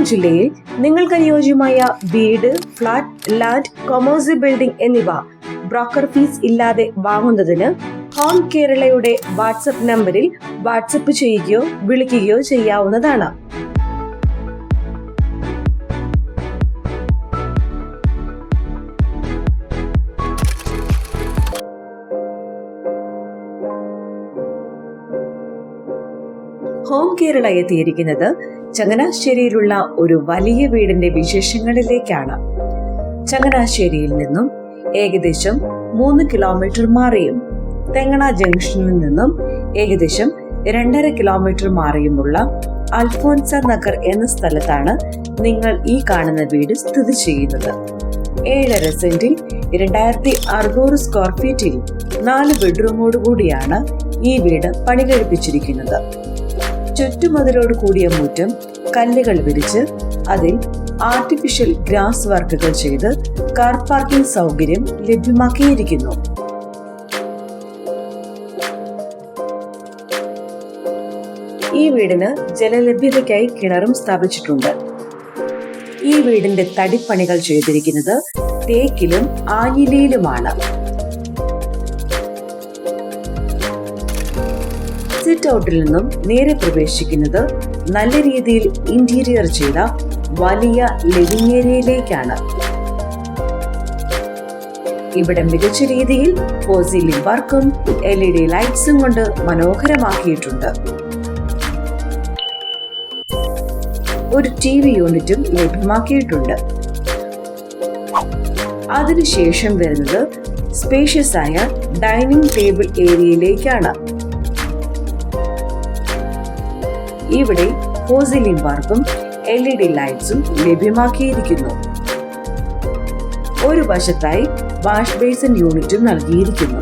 ജില്ലയിൽ നിങ്ങൾക്ക് അനുയോജ്യമായ വീട്, ഫ്ളാറ്റ്, ലാൻഡ്, കൊമേഴ്സ്യൽ ബിൽഡിംഗ് എന്നിവ ബ്രോക്കർ ഫീസ് ഇല്ലാതെ വാങ്ങുന്നതിന് ഹോം കേരളയുടെ വാട്സ്ആപ്പ് നമ്പറിൽ വാട്സ്ആപ്പ് ചെയ്യുകയോ വിളിക്കുകയോ ചെയ്യാവുന്നതാണ്. ഹോം കേരള എത്തിയിരിക്കുന്നത് ചങ്ങനാശ്ശേരിയിലുള്ള ഒരു വലിയ വീടിന്റെ വിശേഷങ്ങളിലേക്കാണ്. ചങ്ങനാശ്ശേരിയിൽ നിന്നും ഏകദേശം 3 കിലോമീറ്റർ മാറിയും തെങ്ങണ ജംഗ്ഷനിൽ നിന്നും ഏകദേശം 2.5 കിലോമീറ്റർ മാറിയുമുള്ള അൽഫോൻസ നഗർ എന്ന സ്ഥലത്താണ് നിങ്ങൾ ഈ കാണുന്ന വീട് സ്ഥിതി ചെയ്യുന്നത്. 7.5 സെന്റിൽ 2600 സ്ക്വയർ ഫീറ്റിൽ 4 ബെഡ്റൂമോട് കൂടിയാണ് ഈ വീട് പണി കഴിപ്പിച്ചിരിക്കുന്നത്. ചുറ്റുമതിലോട് കൂടിയ മുറ്റം കല്ലുകൾ വിരിച്ച് അതിൽ ആർട്ടിഫിഷ്യൽ ഗ്രാസ് വർക്കുകൾ ചെയ്ത് കാർ പാർക്കിംഗ് സൗകര്യം ലഭ്യമാക്കിയിരിക്കുന്നു. ഈ വീടിന് ജലലഭ്യതയ്ക്കായി കിണറും സ്ഥാപിച്ചിട്ടുണ്ട്. ഈ വീടിന്റെ തടിപ്പണികൾ ചെയ്തിരിക്കുന്നത് തേക്കിലും ആഞ്ഞിലിയിലുമാണ്. സിറ്റ് ഔട്ടിൽ നിന്നും നേരെ പ്രവേശിക്കുന്നത് നല്ല രീതിയിൽ ഇന്റീരിയർ ചെയ്ത വലിയ ലിവിംഗ് ഏരിയയിലേക്കാണ്. ഇവിടെ മികച്ച രീതിയിൽ സീലിംഗ് വർക്കും LED ലൈറ്റ്സും കൊണ്ട് മനോഹരമാക്കിയിട്ടുണ്ട്. ഒരു TV യൂണിറ്റും ലഭ്യമാക്കിയിട്ടുണ്ട്. അതിനുശേഷം വരുന്നത് സ്പേഷ്യസ് ആയ ഡൈനിങ് ടേബിൾ ഏരിയയിലേക്കാണ്. ഇവിടെ സീലിംഗ് വർക്കും LED ലൈറ്റ്സും ലഭ്യമാക്കിയിരിക്കുന്നു. ഒരു വശത്തായി വാഷ് ബേസിൻ യൂണിറ്റും നൽകിയിരിക്കുന്നു.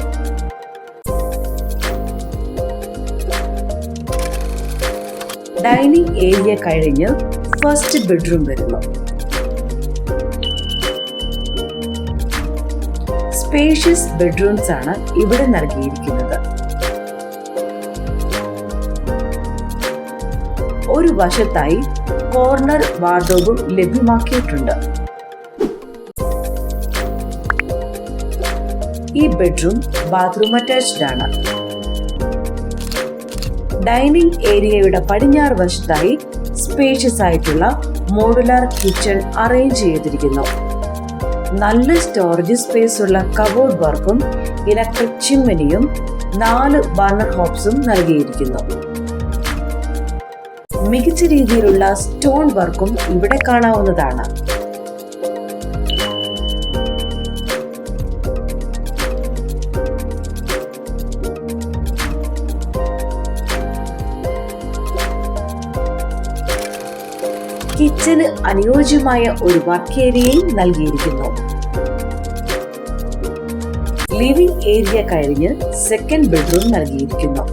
ഡൈനിങ് ഏരിയ കഴിഞ്ഞ് ഫസ്റ്റ് ബെഡ്റൂം വരുന്നു. സ്പേഷ്യസ് ബെഡ്റൂംസ് ആണ് ഇവിടെ നൽകിയിരിക്കുന്നത്. ഒരു വശത്തായി കോർണർ വാർഡ്രോബും ലഭ്യമാക്കിയിട്ടുണ്ട്. ഈ ബെഡ്റൂം ബാത്റൂം അറ്റാച്ച്ഡ് ആണ്. ഡൈനിങ് ഏരിയയുടെ പടിഞ്ഞാറ് വശത്തായി സ്പേഷ്യസ് ആയിട്ടുള്ള മോഡുലാർ കിച്ചൺ അറേഞ്ച് ചെയ്തിരിക്കുന്നു. നല്ല സ്റ്റോറേജ് സ്പേസ് ഉള്ള കബോർഡ് വർക്കും ഇലക്ട്രിക് ചിമ്മിനിയും 4 ബർണർ ഹോബ്സും നൽകിയിരിക്കുന്നു. മികച്ച രീതിയിലുള്ള സ്റ്റോൺ വർക്കും ഇവിടെ കാണാവുന്നതാണ്. കിച്ചന് അനുയോജ്യമായ ഒരു വർക്ക് ഏരിയയും നൽകിയിരിക്കുന്നു. ലിവിംഗ് ഏരിയ കഴിഞ്ഞ് സെക്കൻഡ് ബെഡ്റൂം നൽകിയിരിക്കുന്നു.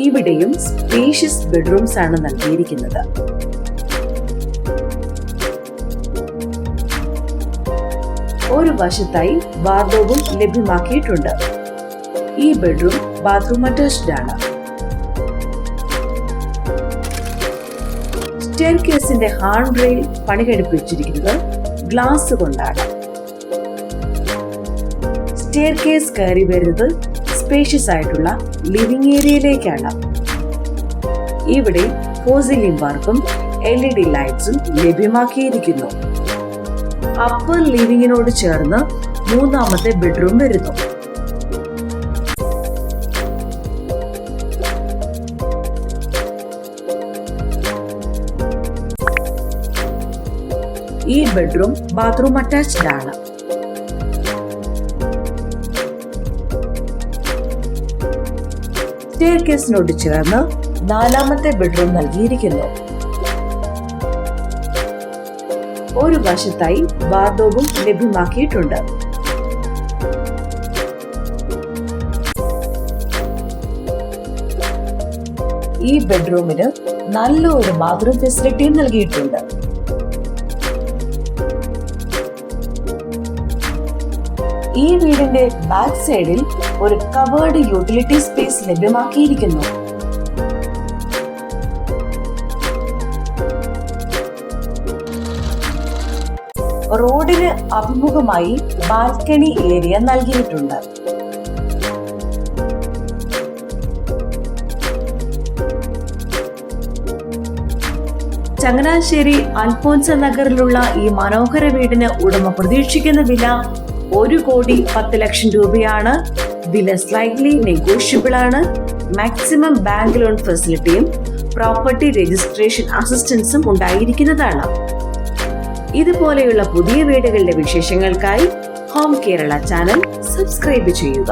ഇവിടെയും സ്പേഷ്യസ് ബെഡ്റൂംസ് ആണ് നൽകിയിരിക്കുന്നത്. ഒരു വശത്തായി വാർഡ്രോബും ലഭ്യമാക്കിയിട്ടുണ്ട്. ഈ ബെഡ്റൂം ബാത്റൂം അറ്റാച്ച്ഡ് ആണ്. സ്റ്റെയർകേസിന്റെ ഹാൻഡ് റെയിൽ പണി കഴിപ്പിച്ചിരിക്കുന്നത് ഗ്ലാസ് കൊണ്ടാണ്. സ്റ്റെയർകേസ് കയറി വരുന്നത് സ്പേഷ്യസ് ആയിട്ടുള്ള ലിവിംഗ് ഏരിയയിലേക്കാണ്. ഇവിടെ സീലിംഗ് വർക്കും LED ലൈറ്റ്സും ലഭ്യമാക്കിയിരിക്കുന്നു. അപ്പർ ലിവിംഗിനോട് ചേർന്ന് 3ാമത്തെ ബെഡ്റൂം വരുന്നു. ഈ ബെഡ്റൂം ബാത്റൂം അറ്റാച്ച്ഡ് ആണ്. സ്റ്റെയർകേസിനോട് ചേർന്ന് 4ാമത്തെ ബെഡ്റൂം നൽകിയിരിക്കുന്നു. ഒരു വശത്തായി വാർഡ്രോബും ലഭ്യമാക്കിയിട്ടുണ്ട്. ഈ ബെഡ്റൂമിന് നല്ല ഒരു ബാത്റൂം ഫെസിലിറ്റിയും നൽകിയിട്ടുണ്ട്. ഈ വീടിന്റെ ബാക്ക് സൈഡിൽ ഒരു കവേർഡ് യൂട്ടിലിറ്റി സ്പേസ് ലഭ്യമാക്കിയിരിക്കുന്നു. റോഡിന് അഭിമുഖമായി ബാൽക്കണി ഏരിയ നൽകിയിട്ടുണ്ട്. ചങ്ങനാശ്ശേരി അൽഫോൻസ നഗറിലുള്ള ഈ മനോഹര വീടിന് ഉടമ പ്രതീക്ഷിക്കുന്ന വില 1,10,00,000 രൂപയാണ്. വില സ്ലൈറ്റ്ലി നെഗോഷ്യബിൾ ആണ്. മാക്സിമം ബാങ്ക് ലോൺ ഫെസിലിറ്റിയും പ്രോപ്പർട്ടി രജിസ്ട്രേഷൻ അസിസ്റ്റൻസും ഉണ്ടായിരിക്കുന്നതാണ്. ഇതുപോലെയുള്ള പുതിയ വീടുകളുടെ വിശേഷങ്ങൾക്കായി ഹോം കേരള ചാനൽ സബ്സ്ക്രൈബ് ചെയ്യുക.